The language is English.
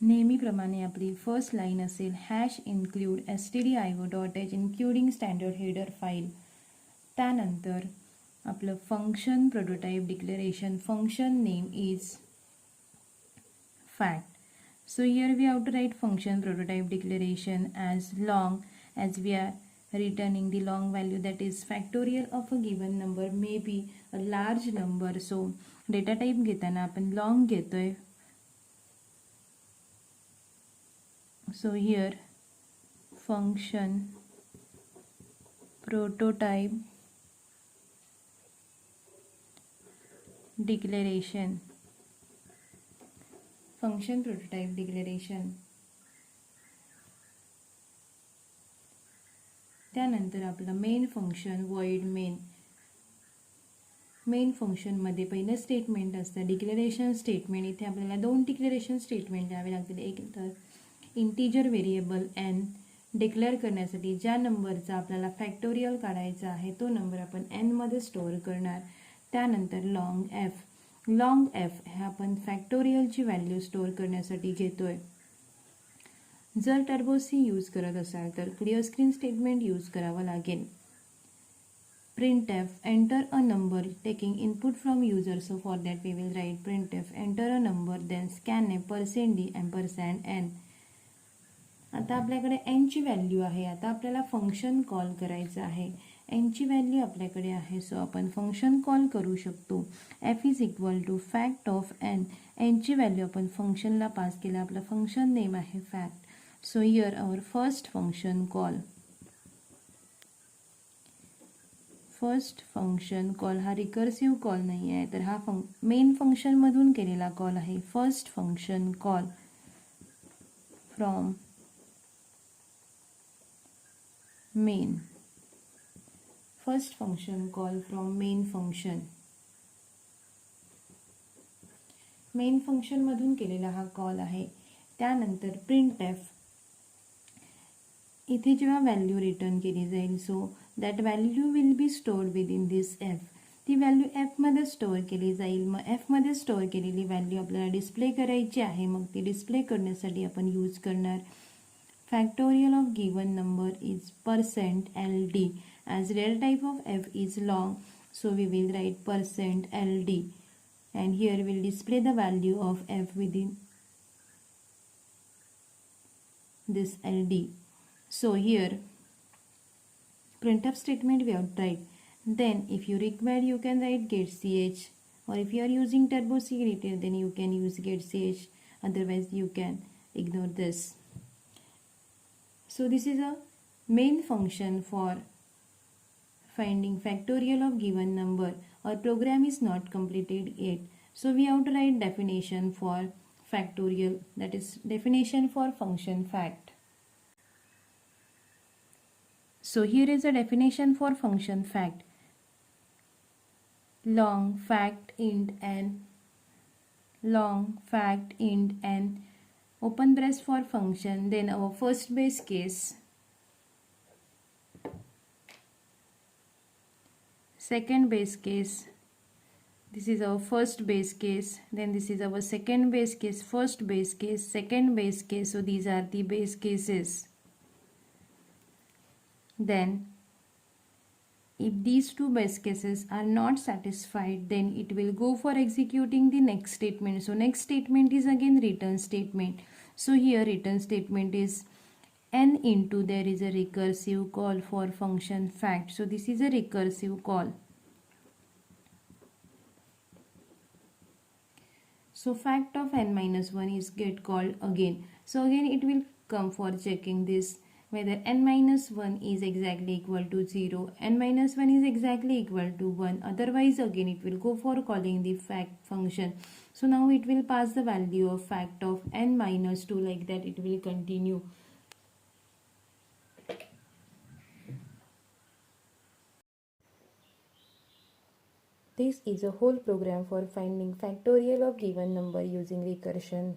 नेहमीप्रमाणे आपली first line असेल hash include stdio.h including standard header file. त्यानंतर आपलं function prototype declaration. Function name is fact. So here we have to write function prototype declaration as long as we are returning the long value, that is factorial of a given number may be a large number. So data type घेताना आपण long घेतोय. So here function prototype declaration. Function prototype declaration. त्यानंतर आपलं main function void main. Main फंक्शनमध्ये पहिलं statement असतं declaration statement. इथे आपल्याला 2 डिक्लेरेशन स्टेटमेंट द्यावे लागतील. एक तर इंटिजर व्हेरिएबल एन डिक्लेअर करण्यासाठी ज्या नंबरचा आपल्याला फॅक्टोरियल काढायचा आहे तो नंबर आपण एनमध्ये स्टोअर करणार. त्यानंतर लॉंग एफ. लॉंग एफ हे आपण फॅक्टोरियलची व्हॅल्यू स्टोअर करण्यासाठी घेतोय. जर टर्बो सी यूज करत असाल तर क्लिअर स्क्रीन स्टेटमेंट यूज करावं लागेल. printf enter a number taking input from user. So for that we will write printf enter a number then scanf %d %n. आता आपल्याकडे n ची व्हॅल्यू आहे. आता आपल्याला फंक्शन कॉल करायचं आहे. n ची व्हॅल्यू आपल्याकडे आहे. सो आपण फंक्शन कॉल करू शकतो. f is equal to fact of n. n ची व्हॅल्यू आपण फंक्शनला पास केलं. आपलं फंक्शन नेम आहे fact. So here our first function call. First function call हा रिकर्सिव्ह कॉल नाही आहे, तर हा मेन फंक्शनमधून केलेला कॉल आहे. First function call from main. First function call from main function. Main फंक्शनमधून केलेला हा कॉल आहे. त्यानंतर printf. इथे जेव्हा व्हॅल्यू रिटर्न केली जाईल so that value will be stored with in this F. ती व्हॅल्यू एफमध्ये स्टोअर केली जाईल. मग एफमध्ये स्टोअर केलेली व्हॅल्यू आपल्याला डिस्प्ले करायची आहे. मग ती डिस्प्ले करण्यासाठी आपण यूज करणार factorial of given number is %ld. as real type of f is long, so we will write %ld and here we'll display the value of f within this ld. So here printf statement we have to write. Then if you require you can write get ch, or if you are using turbo c editor then you can use get ch, otherwise you can ignore this. So this is a main function for finding factorial of given number. Our program is not completed yet, so we have to write definition for factorial, that is definition for function fact. So here is a definition for function fact. Long fact int n, long fact int n, open brace for function, then our first base case, second base case, this is our first base case, then this is our second base case, first base case, second base case. So these are the base cases. Then if these two base cases are not satisfied, then it will go for executing the next statement. So next statement is again return statement. So here return statement is n into there is a recursive call for function fact. So this is a recursive call. So fact of n minus 1 is get called again. So again it will come for checking this whether n minus 1 is exactly equal to 0, n minus 1 is exactly equal to 1. Otherwise again it will go for calling the fact function. So now it will pass the value of fact of n minus 2, like that it will continue. This is a whole program for finding factorial of given number using recursion.